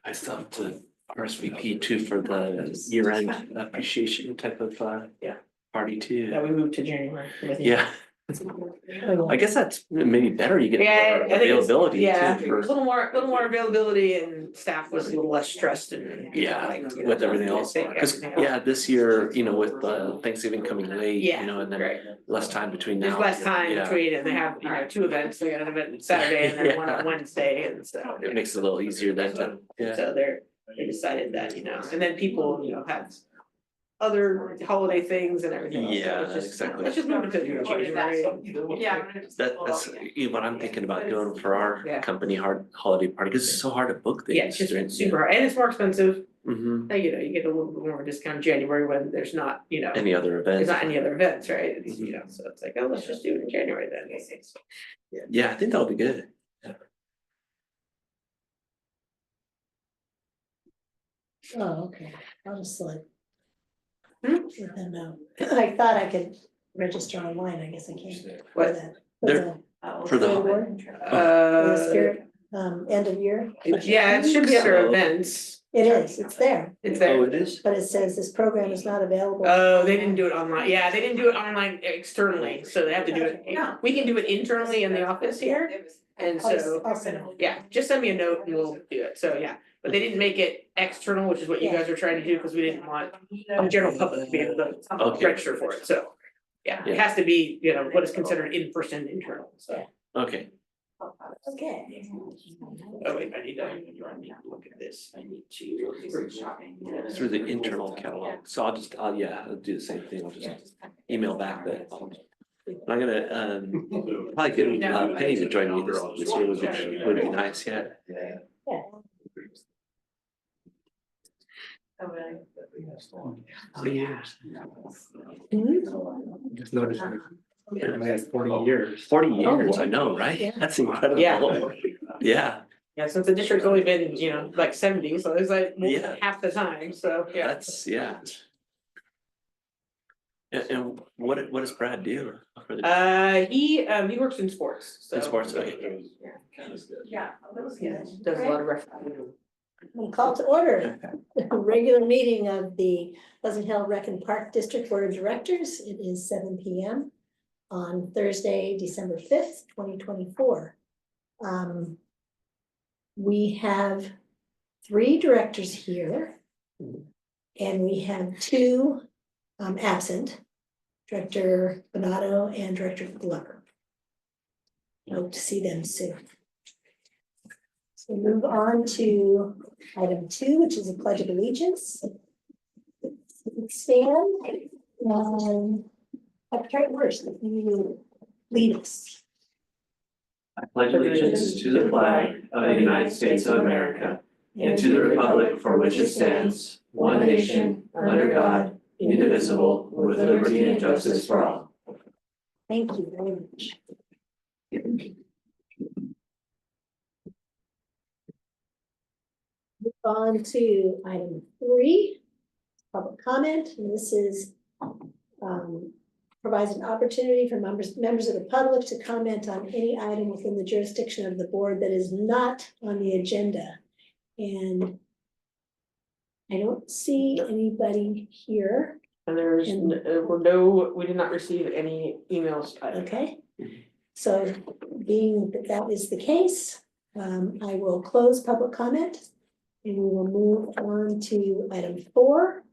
I still have to RSVP too for the year-end appreciation type of Yeah. party too. Yeah, we moved to January. Yeah, I guess that's maybe better. You get Yeah, more I think it's, availability yeah, too a for, little more availability and staff was a little less stressed and. yeah, like, you know, with everything else. Cause everything else. yeah, this year, with Thanksgiving coming late, Yeah, and then right. less time between now. There's less time Yeah. between and they have, two events, they got an event Saturday and then one on Yeah. Wednesday and so. It makes it a little easier then to, yeah. So they decided that, and then people, have other holiday things and everything else. So Yeah, it's just- exactly. Let's just move it to January. Yeah. That's what I'm thinking about doing for our Yeah. company holiday party, cause it's so hard to book things. Yeah, it's just super hard and it's more expensive. Mm-hmm. You get a little bit more discount in January when there's not, Any other there's events? not any other events, right? It's, Mhm. so it's like, oh, let's just do it in January then. Yeah, I think that'll be good. Oh, okay, I'll just like. Hmm? Let them know. I thought I could register online, I guess I can't. What? There- For For the, award, for the spirit, end of year, Yeah, it should be under So- events. it is, it's there, It's oh, there. it is? but it says this program is not available. Oh, they didn't do it online. Yeah, they didn't do it online externally, so they have to do it. We can do it internally in the office here. And so, I'll send it. yeah, just send me a note and we'll do it. So, yeah. But they didn't make it external, which is what you guys are trying to do, because we didn't want the general public to be able to Okay. register for it. So, yeah, it has to be, what is considered in-person internal, so. Okay, Okay, Oh, wait, I need to look at this. I need to. through the internal catalog, so I'll do the same thing, I'll just email back that. I'm gonna, probably get Penny to join me this year would be nice, yeah. yeah, Just noticed it has 40 years. 40 years, I know, right? Yeah. That's incredible. Yeah. Yeah, Yeah, since the district's only been, like 70, so it's like more Yeah. than half the time, so, yeah. that's, yeah. And what does Brad do? for the- He works in sports, so. In sports, okay. Yeah, does a lot of refereeing. we'll call to order, regular meeting of the Pleasant Hill Rec and Park District Board of Directors, it is 7 p.m. on Thursday, December 5th, 2024. We have 3 directors here. And we have 2 absent, Director Bonato and Director Glover. Hope to see them soon. So move on to item 2, which is a pledge of allegiance. Stand and have tried worse, if you lead us. I pledge allegiance to the flag of the United States of America and to the republic for which it stands, one nation, under God, indivisible, with liberty and justice for all. Thank you very much. Move on to item 3, public comment, and this is provides an opportunity for members of the public to comment on any item within the jurisdiction of the board that is not on the agenda. And I don't see anybody here, And there's, we did not receive any emails. okay? So being that that is the case, I will close public comment. And we will move on to item 4,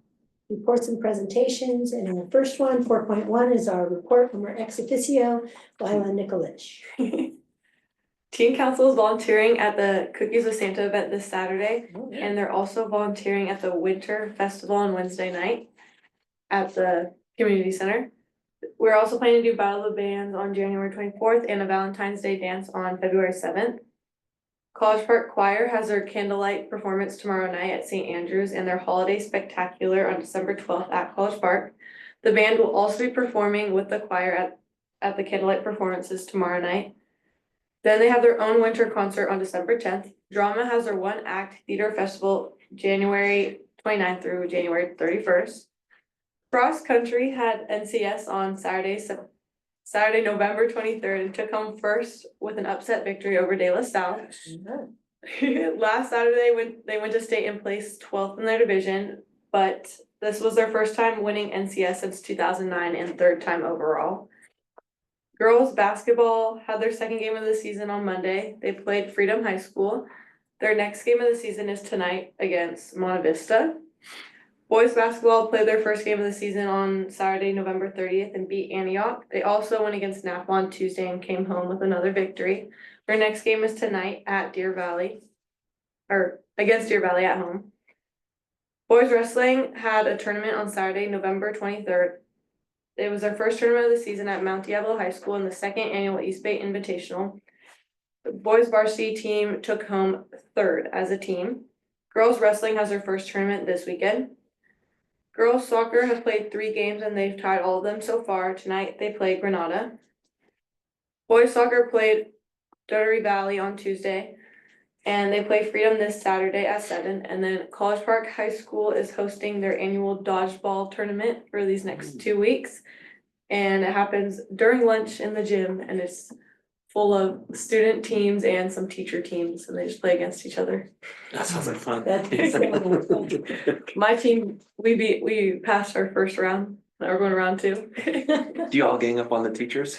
reports and presentations. And our first one, 4.1, is our report from our ex-officio, Lila and Nikolich. Teen Council is volunteering at the Cookies with Santa event this Saturday, and they're also volunteering at the Winter Festival on Wednesday night at the community center. We're also planning to do Battle of the Bands on January 24th and a Valentine's Day dance on February 7th. College Park Choir has their candlelight performance tomorrow night at St. Andrews and their holiday spectacular on December 12th at College Park. The band will also be performing with the choir at the candlelight performances tomorrow night. Then they have their own winter concert on December 10th. Drama has their one-act theater festival January 29th through January 31st. Cross Country had NCS on Saturday, November 23rd, and took home first with an upset victory over De La Salle. Last Saturday, when they went to state and placed 12th in their division, but this was their first time winning NCS since 2009 and third time overall. Girls basketball had their second game of the season on Monday. They played Freedom High School. Their next game of the season is tonight against Monte Vista. Boys basketball played their first game of the season on Saturday, November 30th and beat Antioch. They also went against Napa on Tuesday and came home with another victory. Their next game is tonight at Deer Valley, or against Deer Valley at home. Boys wrestling had a tournament on Saturday, November 23rd. It was their first tournament of the season at Mount Diablo High School in the second annual East Bay Invitational. The boys varsity team took home third as a team. Girls wrestling has their first tournament this weekend. Girls soccer has played 3 games and they've tied all of them so far. Tonight they play Granada. Boys soccer played Doherty Valley on Tuesday. And they play Freedom this Saturday at 7. And then College Park High School is hosting their annual dodgeball tournament for these next 2 weeks. And it happens during lunch in the gym and it's full of student teams and some teacher teams and they just play against each other. That sounds like fun. My team, we passed our first round. Now we're going around 2. Do you all gang up on the teachers?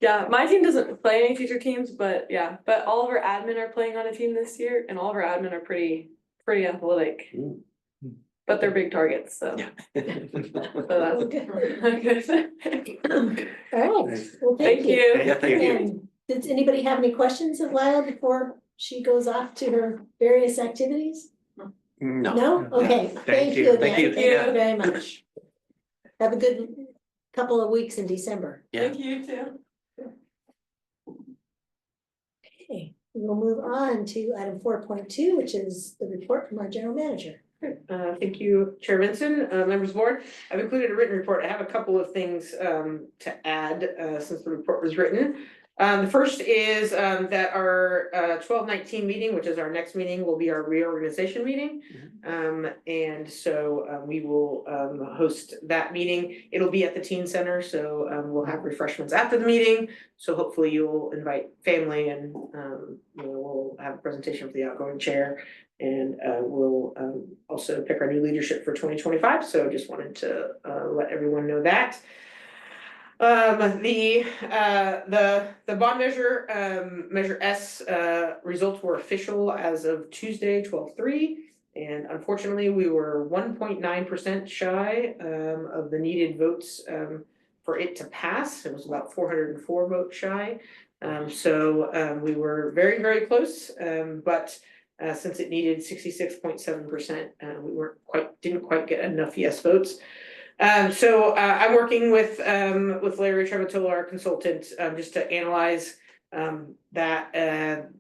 Yeah, my team doesn't play any teacher teams, but yeah, but all of our admin are playing on a team this year and all of our admin are pretty athletic. Ooh. But they're big targets, so. Yeah. So that's good. All right, well, Thank you. Yeah, thank you. And does anybody have any questions of Lila before she goes off to her various activities? No. No? Okay, thank you again. Thank you. Thank Yeah. you very much. Have a good couple of weeks in December. Yeah. Thank you too. Okay, we'll move on to item 4.2, which is the report from our general manager. Thank you, Chair Vincent, members of the board. I've included a written report. I have a couple of things to add since the report was written. The first is that our 12/19 meeting, which is our next meeting, will be our reorganization meeting. And so we will host that meeting. It'll be at the teen center, so we'll have refreshments after the meeting. So hopefully you'll invite family and we'll have a presentation for the outgoing chair. And we'll also pick our new leadership for 2025. So just wanted to let everyone know that. The bond measure, measure S, results were official as of Tuesday, 12/3. And unfortunately, we were 1.9% shy of the needed votes for it to pass. It was about 404 votes shy. So we were very, very close, but since it needed 66.7%, we didn't quite get enough yes votes. So I'm working with Larry Trevatola, our consultant, just to analyze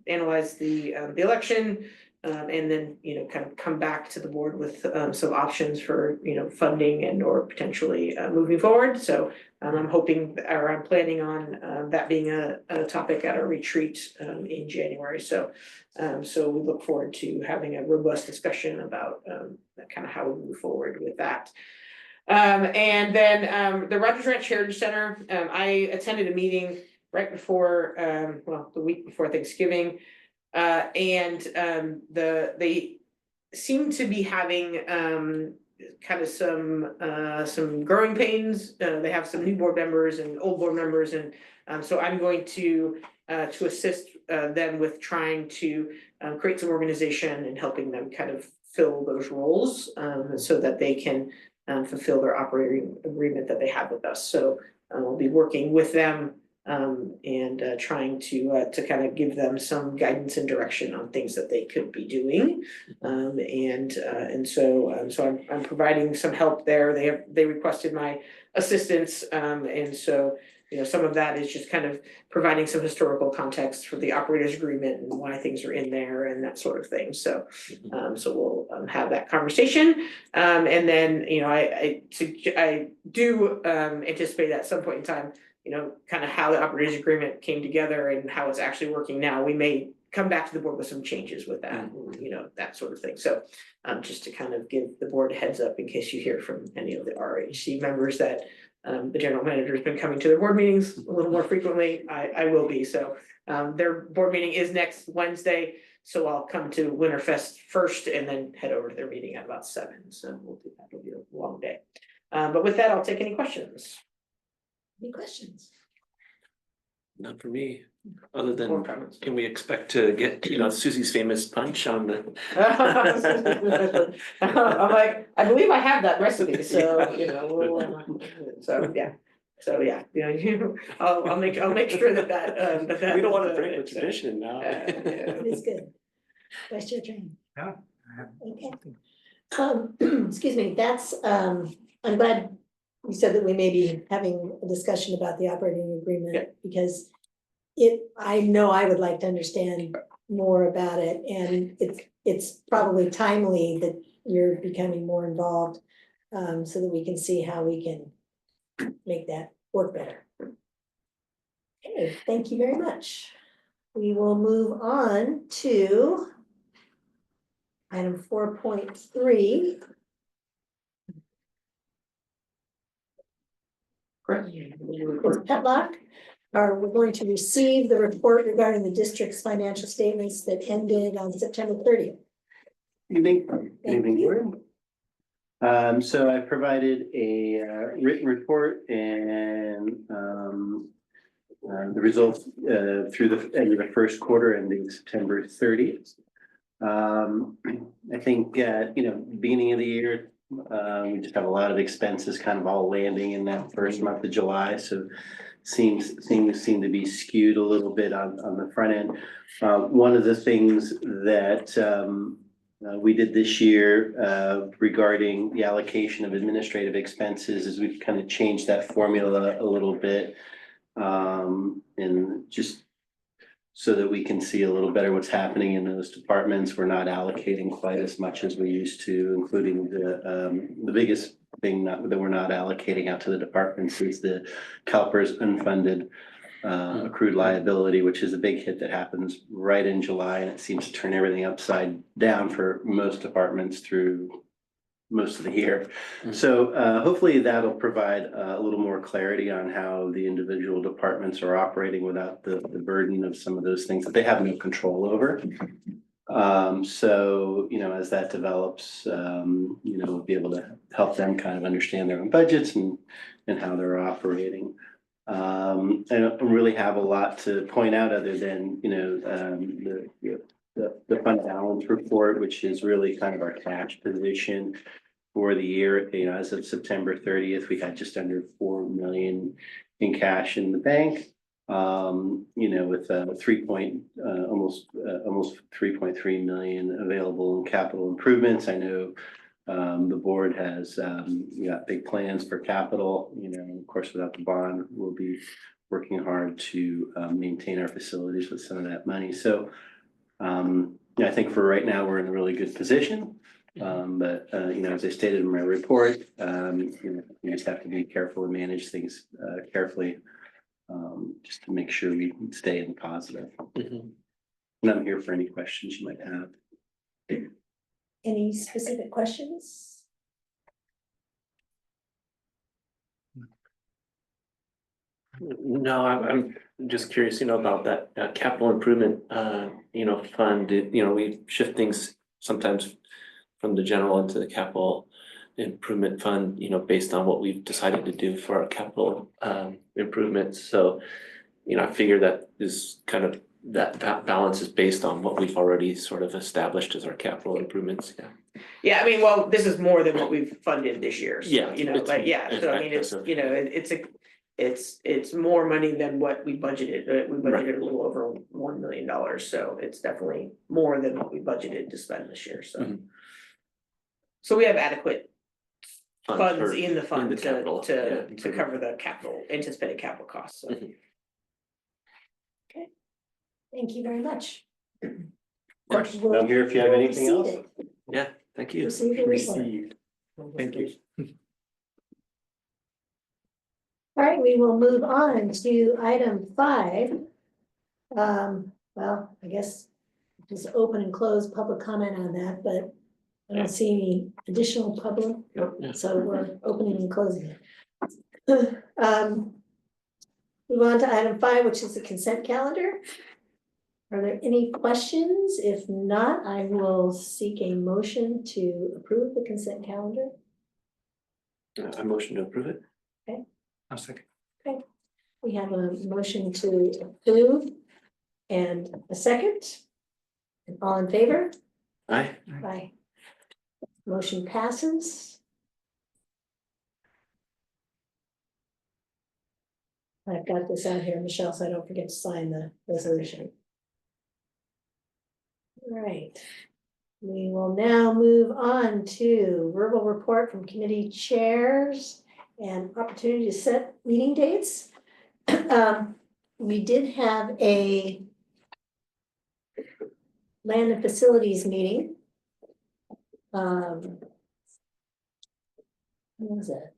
analyze the election, and then kind of come back to the board with some options for funding and or potentially moving forward. So I'm hoping, or I'm planning on that being a topic at our retreat in January. So we look forward to having a robust discussion about kind of how we move forward with that. And then the Rogers Ranch Heritage Center, I attended a meeting right before, the week before Thanksgiving. And they seem to be having kind of some growing pains. They have some new board members and old board members, and so I'm going to assist them with trying to create some organization and helping them kind of fill those roles so that they can fulfill their operating agreement that they have with us. So I'll be working with them and trying to kind of give them some guidance and direction on things that they could be doing. And so I'm providing some help there. They requested my assistance, and so some of that is just kind of providing some historical context for the operators agreement and why things are in there and that sort of thing. So we'll have that conversation, and then I do anticipate at some point in time kind of how the operators agreement came together and how it's actually working now. We may come back to the board with some changes with that, that sort of thing. So just to kind of give the board a heads up in case you hear from any of the RHC members that the general manager has been coming to their board meetings a little more frequently. I will be. So their board meeting is next Wednesday. So I'll come to Winterfest first and then head over to their meeting at about 7, so we'll do that, it'll be a long day. But with that, I'll take any questions. Any questions? Not for me, other or than, comments. can we expect to get, Susie's famous punch on the? I'm like, I believe I have that recipe, so, so yeah, I'll make sure that. We don't want to break the tradition now. It is good. Vice Chair Train. Yeah. Okay. Excuse me, that's, I'm glad you said that we may be having a discussion about the operating agreement, because I know I would like to understand more about it, and it's probably timely that you're becoming more involved, so that we can see how we can make that work better. Okay, thank you very much. We will move on to item 4.3. It's Petlock. We're going to receive the report regarding the district's financial statements that ended on September 30th. Evening. Thank Evening, you. board. So I provided a written report and the results through the end of the first quarter ending September 30th. I think beginning of the year, we just have a lot of expenses kind of all landing in that first month of July, so things seem to be skewed a little bit on the front end. One of the things that we did this year regarding the allocation of administrative expenses is we've kind of changed that formula a little bit, and just so that we can see a little better what's happening in those departments. We're not allocating quite as much as we used to, including the biggest thing that we're not allocating out to the departments is the CalPERS unfunded accrued liability, which is a big hit that happens right in July, and it seems to turn everything upside down for most departments through most of the year. So hopefully that'll provide a little more clarity on how the individual departments are operating without the burden of some of those things that they have no control over. So, as that develops, we'll be able to help them kind of understand their own budgets and how they're operating. I don't really have a lot to point out other than, the fund balance report, which is really kind of our cash position for the year. As of September 30th, we had just under 4 million in cash in the bank. With almost 3.3 million available in capital improvements. I know the board has got big plans for capital. Of course, without the bond, we'll be working hard to maintain our facilities with some of that money. So I think for right now, we're in a really good position. But as I stated in my report, we just have to be careful and manage things carefully, just to make sure we stay in positive. And I'm here for any questions you might have. Any specific questions? No, I'm just curious, about that capital improvement, fund. We shift things sometimes from the general into the capital improvement fund, based on what we've decided to do for our capital improvements. So, I figure that is kind of that balance is based on what we've already sort of established as our capital improvements. Yeah, I mean, well, this is more than what we've funded this year. So, Yeah, so I mean, it's more money than what we budgeted. We budgeted a little over $1 million, so it's definitely more than what we budgeted to spend this year. So, so we have adequate funds in the fund to cover the anticipated capital costs. So. Okay, thank you very much. I'm here if you have anything else. Yeah, thank you. Receive the report. Thank you. All right, we will move on to item 5. Well, I guess just open and close public comment on that, but I don't see any additional public, so we're opening and closing it. Move on to item 5, which is the consent calendar. Are there any questions? If not, I will seek a motion to approve the consent calendar. I motion to approve it. I'll second. We have a motion to approve and a second. And all in favor? Aye. Aye. Motion passes. I've got this out here, Michelle, so I don't forget to sign the resolution. All right. We will now move on to verbal report from committee chairs and opportunity to set meeting dates. We did have a land and facilities meeting. When was it?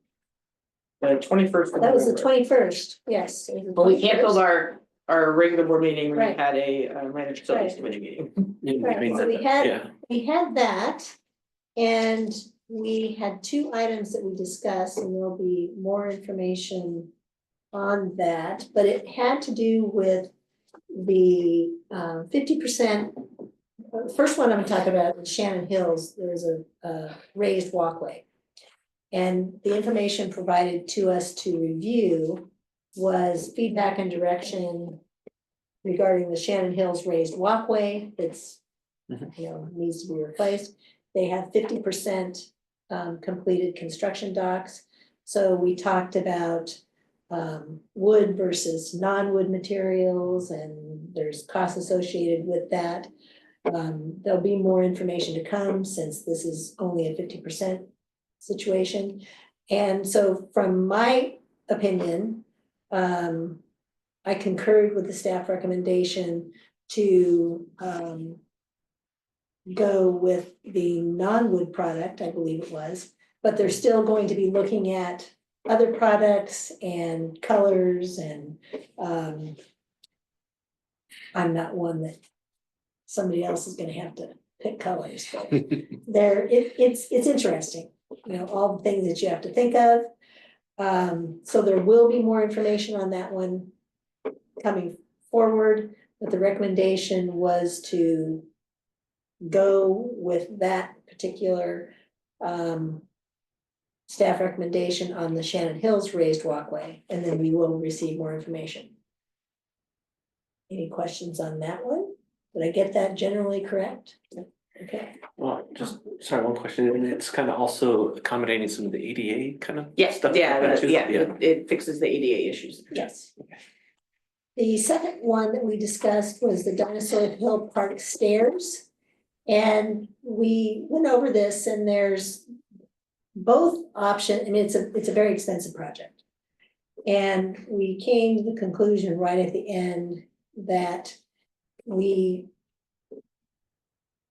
The 21st. That was the 21st, yes. It was the But we 21st. canceled our regular board meeting, we Right. had a managed facilities Right. committee meeting. Right, so we had, Yeah. we had that, and we had two items that we discussed, and there'll be more information on that, but it had to do with the 50%. The first one I'm talking about in Shannon Hills, there's a raised walkway. And the information provided to us to review was feedback and direction regarding the Shannon Hills raised walkway that's, needs to be replaced. They have 50% completed construction docks. So we talked about wood versus non-wood materials, and there's costs associated with that. There'll be more information to come since this is only a 50% situation. And so from my opinion, I concurred with the staff recommendation to go with the non-wood product, I believe it was, but they're still going to be looking at other products and colors and I'm not one that somebody else is gonna have to pick colors, but it's interesting, all the things that you have to think of. So there will be more information on that one coming forward, but the recommendation was to go with that particular staff recommendation on the Shannon Hills raised walkway, and then we will receive more information. Any questions on that one? Did I get that generally correct? Okay. Well, just, sorry, one question, and it's kind of also accommodating some of the ADA kind of Yes, stuff. it fixes the ADA issues. Yes. The second one that we discussed was the Dinosaur Hill Park stairs. And we went over this, and there's both options. I mean, it's a very expensive project. And we came to the conclusion right at the end that we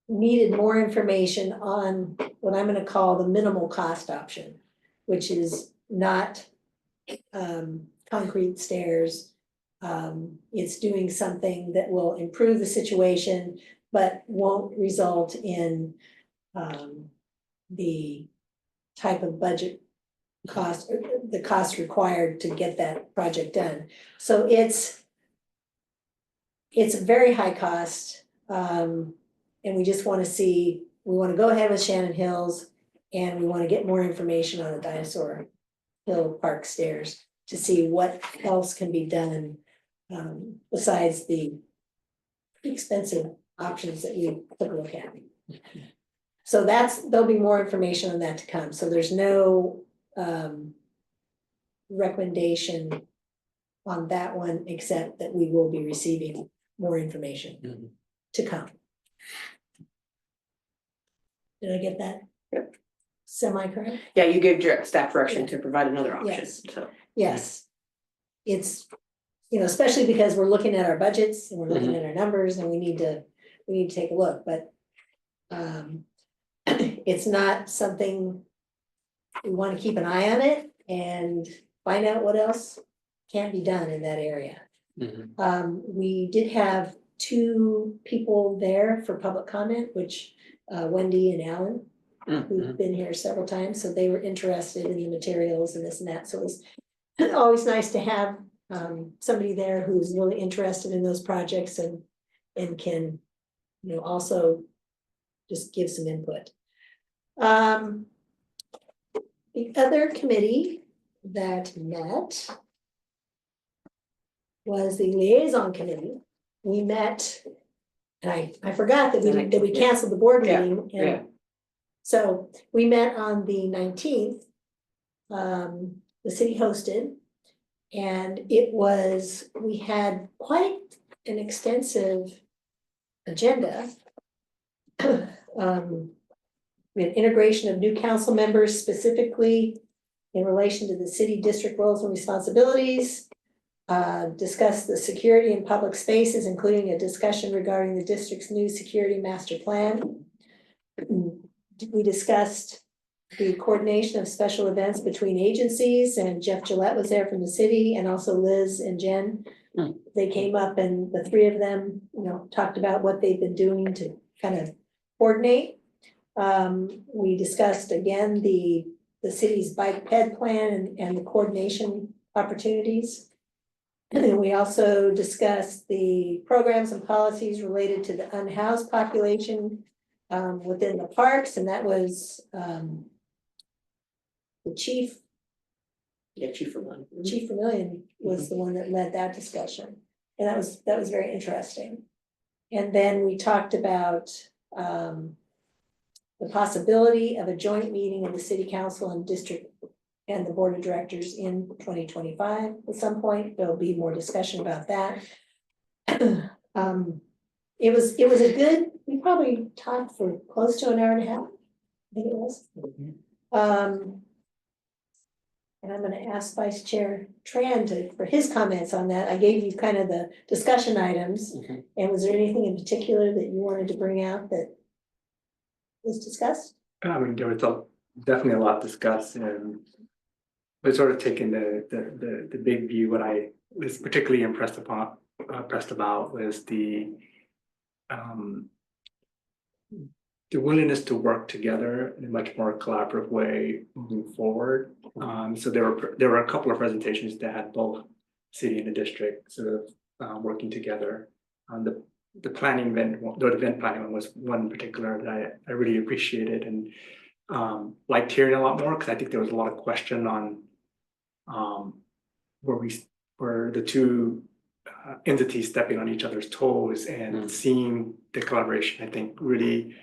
needed more information on what I'm gonna call the minimal cost option, which is not concrete stairs. It's doing something that will improve the situation, but won't result in the type of budget cost, or the cost required to get that project done. So it's a very high cost, and we just wanna see, we wanna go ahead with Shannon Hills, and we wanna get more information on the Dinosaur Hill Park stairs to see what else can be done, besides the expensive options that we took a look at. So there'll be more information on that to come, so there's no recommendation on that one, except that we will be receiving more information to come. Did I get that? Yep. Semi-correct? Yeah, you gave staff direction to provide another option, Yes. so. Yes. It's, especially because we're looking at our budgets and we're looking at our numbers, and we need to take a look, but it's not something, we want to keep an eye on it and find out what else can be done in that area. We did have 2 people there for public comment, which Wendy and Alan, who've been here several times, so they were interested in the materials and this and that, so it was always nice to have somebody there who's really interested in those projects and and can, also just give some input. The other committee that met was the liaison committee. We met, and I forgot that we canceled the board Yeah, meeting. yeah. And so we met on the 19th. The city hosted, and we had quite an extensive agenda. We had integration of new council members specifically in relation to the city district roles and responsibilities. Discussed the security in public spaces, including a discussion regarding the district's new security master plan. We discussed the coordination of special events between agencies, and Jeff Gillette was there from the city, and also Liz and Jen. They came up and the three of them, talked about what they've been doing to kind of coordinate. We discussed again the city's bike ped plan and the coordination opportunities. And we also discussed the programs and policies related to the unhoused population within the parks, and that was the chief. Yeah, Chief Vermillion. Chief Vermillion was the one that led that discussion, and that was very interesting. And then we talked about the possibility of a joint meeting of the city council and district and the board of directors in 2025 at some point. There'll be more discussion about that. It was a good, we probably talked for close to an hour and a half, I think it was. And I'm gonna ask Vice Chair Tran for his comments on that. I gave you kind of the discussion items. And was there anything in particular that you wanted to bring out that was discussed? I mean, there was definitely a lot discussed, and but sort of taking the big view. What I was particularly impressed about was the willingness to work together in a much more collaborative way moving forward. So there were a couple of presentations that had both city and the district sort of working together. The planning event, the event planning one was one in particular that I really appreciated and liked hearing a lot more, because I think there was a lot of question on where the two entities stepping on each other's toes, and seeing the collaboration, I think really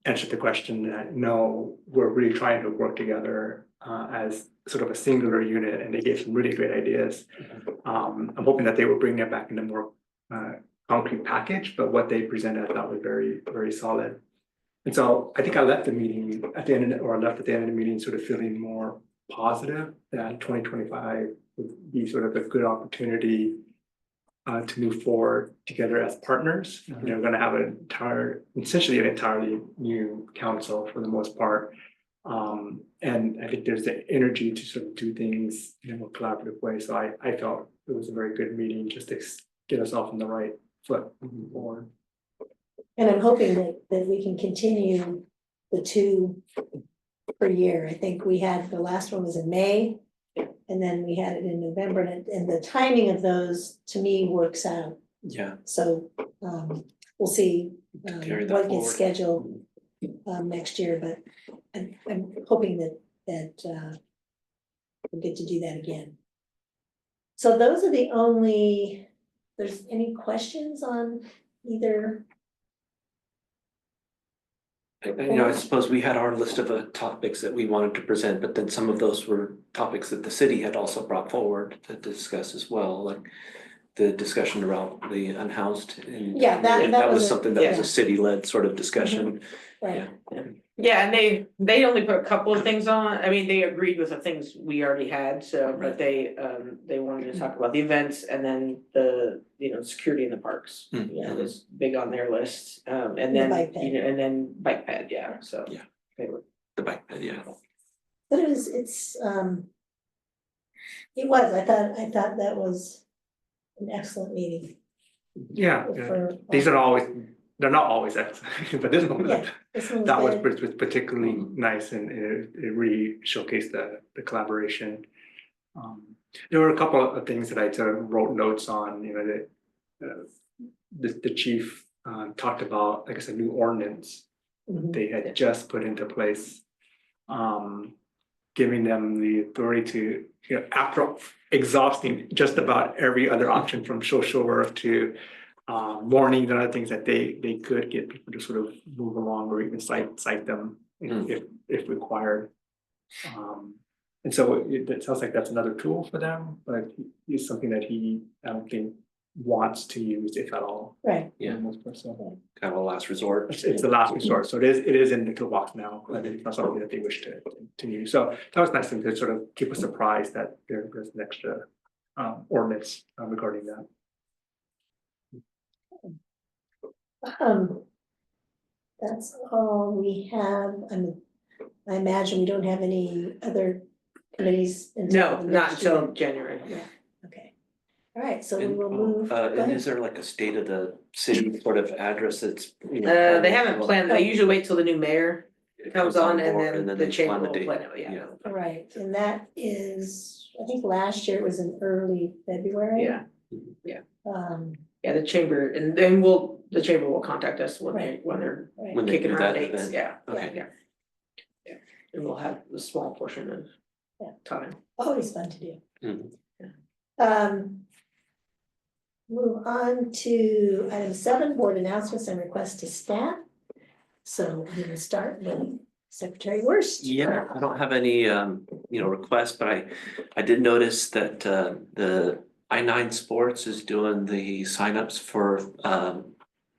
answered the question that no, we're really trying to work together as sort of a singular unit, and they gave some really great ideas. I'm hoping that they will bring that back in a more concrete package, but what they presented I thought was very, very solid. And so I think I left the meeting at the end of the meeting sort of feeling more positive that 2025 would be sort of a good opportunity to move forward together as partners. We're going to have essentially an entirely new council for the most part. And I think there's the energy to sort of do things in a more collaborative way. So I felt it was a very good meeting just to get us off on the right foot moving forward. And I'm hoping that we can continue the 2 per year. I think we had, the last one was in May, and then we had it in November, and the timing of those to me works out. Yeah. So we'll see Carry that what gets forward. scheduled next year, but I'm hoping that we'll get to do that again. So those are the only, there's any questions on either? I suppose we had our list of topics that we wanted to present, but then some of those were topics that the city had also brought forward to discuss as well, like the discussion around the unhoused. And Yeah, that was was something that was a city-led sort of discussion. Right. Yeah, and they only put a couple of things on. I mean, they agreed with the things we already had, so, but they wanted to talk about the events and then the, security in the parks. It was big on their list, and then, bike ped. and then bike ped, so. Yeah. They were. The bike ped, yeah. But it was, I thought that was an excellent meeting. Yeah, these are always, they're not always excellent, but this one, Yeah, this one that was good. particularly nice, and it really showcased the collaboration. There were a couple of things that I sort of wrote notes on, that the chief talked about, I guess, a new ordinance Mhm. they had just put into place. Giving them the authority to, after exhausting just about every other option from social work to warnings and other things that they could get people to sort of move along or even cite them if required. And so it sounds like that's another tool for them, but it's something that I don't think wants to use, if at all. Right, For the most part, so. Kind of a last resort. It's the last resort, so it is in the toolbox now, but it's not something that they wish to use, so that was nice to sort of keep us surprised that there's an extra ordinance regarding that. that's all we have, I imagine we don't have any other committees until No, the not next year. until January. Yeah, okay. All right, so we And, will move. Go and ahead. is there like a state of the city sort of address that's? They haven't planned, they usually wait till the new mayor comes on and board, then the they chamber plan will the date. plan it, yeah. All right, and that is, I think last year it was in early February. Yeah, Yeah, the chamber, and then the chamber will contact us when they're right, When they kicking do around that dates, event. yeah. Okay. Yeah. Yeah, and we'll have a small portion of Yeah. time. always fun to do. Mhm. Move on to item 7, board announcements and requests to staff. So I'm gonna start with Secretary Worst. Yeah, I don't have any, requests, but I did notice that, the I-9 Sports is doing the signups for,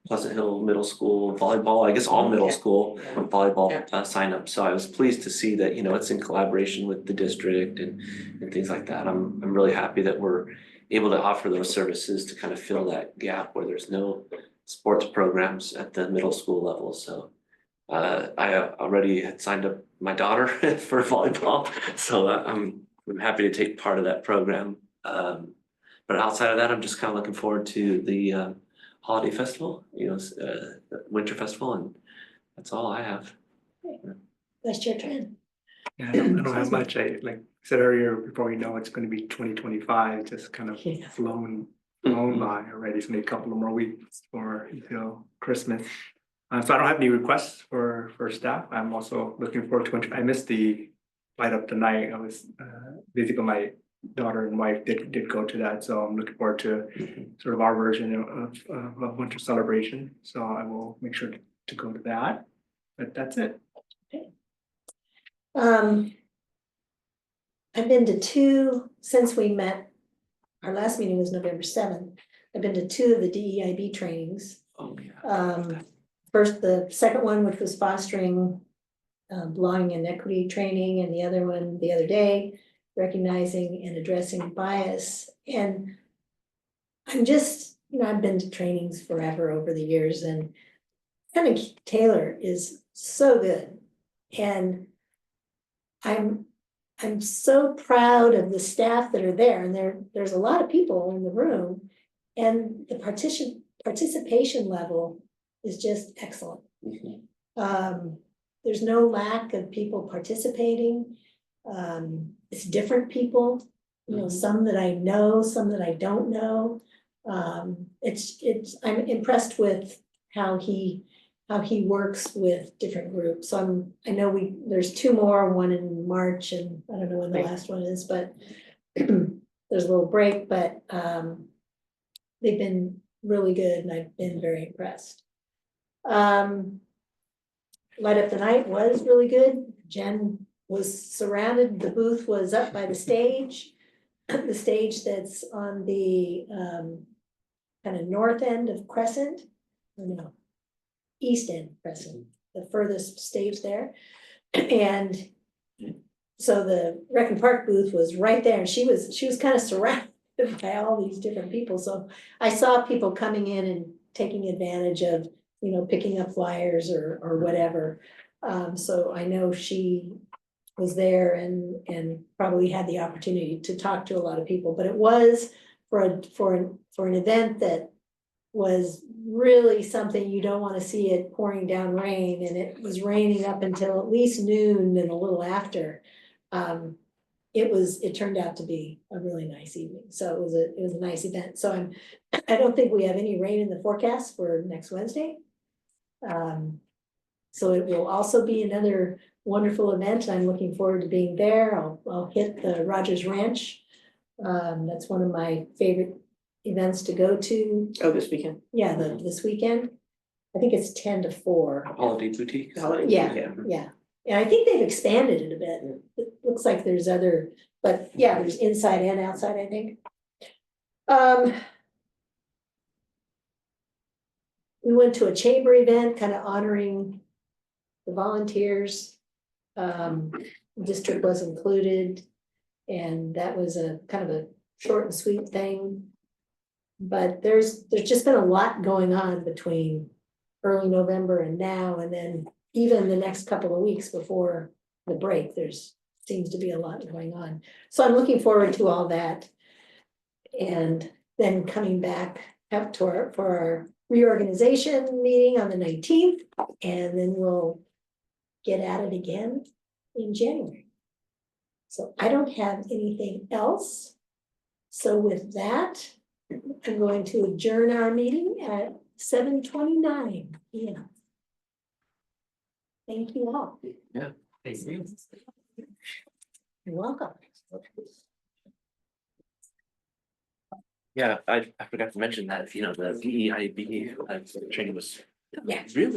Pleasant Hill Middle School volleyball, I guess all middle Yeah. school Yeah. volleyball, Yeah. signups. So I was pleased to see that, it's in collaboration with the district and things like that. I'm really happy that we're able to offer those services to kind of fill that gap where there's no sports programs at the middle school level, so. I already had signed up my daughter for volleyball, so I'm happy to take part of that program. But outside of that, I'm just kind of looking forward to the holiday festival, winter festival, and that's all I have. Vice Chair Tran. Yeah, I don't have much, like I said earlier, before we know it's gonna be 2025, just kind of Yeah. flown Mhm. by already, it's gonna be a couple of more weeks until Christmas. So I don't have any requests for staff. I'm also looking forward to, I missed the light up tonight. I was busy, but my daughter and wife did go to that, so I'm looking forward to sort of our version of winter celebration. So I will make sure to go to that, but that's it. I've been to 2 since we met. Our last meeting was November 7th. I've been to 2 of the DEIB trainings. Oh, yeah. First, the second one, which was fostering belonging and equity training, and the other one the other day, recognizing and addressing bias. And I'm just, I've been to trainings forever over the years, and Lieutenant Taylor is so good. And I'm so proud of the staff that are there, and there's a lot of people in the room, and the participation level is just excellent. There's no lack of people participating. It's different people, some that I know, some that I don't know. I'm impressed with how he works with different groups. So I know there's 2 more, one in March, and I don't know when the last one is, but there's a little break, but they've been really good, and I've been very impressed. Light Up the Night was really good. Jen was surrounded, the booth was up by the stage that's on the kind of north end of Crescent, or no, east end Crescent, the furthest stage there. And so the Rec and Park booth was right there, and she was kind of surrounded by all these different people. So I saw people coming in and taking advantage of, picking up flyers or whatever. So I know she was there and probably had the opportunity to talk to a lot of people, but it was for an event that was really something you don't want to see it pouring down rain, and it was raining up until at least noon and a little after. it turned out to be a really nice evening, so it was a nice event, so I don't think we have any rain in the forecast for next Wednesday. So it will also be another wonderful event, I'm looking forward to being there, I'll hit the Rogers Ranch. That's one of my favorite events to go to, Oh, this weekend. yeah, this weekend. I think it's 10 to 4. Holiday boutique. Holiday. Yeah, yeah, and I think they've expanded it a bit, it looks like there's other, but yeah, there's inside and outside, I think. We went to a chamber event, kind of honoring the volunteers. District was included, and that was a kind of a short and sweet thing. But there's just been a lot going on between early November and now, and then even the next couple of weeks before the break, seems to be a lot going on. So I'm looking forward to all that. And then coming back up to for our reorganization meeting on the 19th, and then we'll get at it again in January. So I don't have anything else. So with that, I'm going to adjourn our meeting at 7:29 p.m. Thank you all. Yeah, thank you. You're welcome. Yeah, I forgot to mention that, the DEIB training was Yeah. really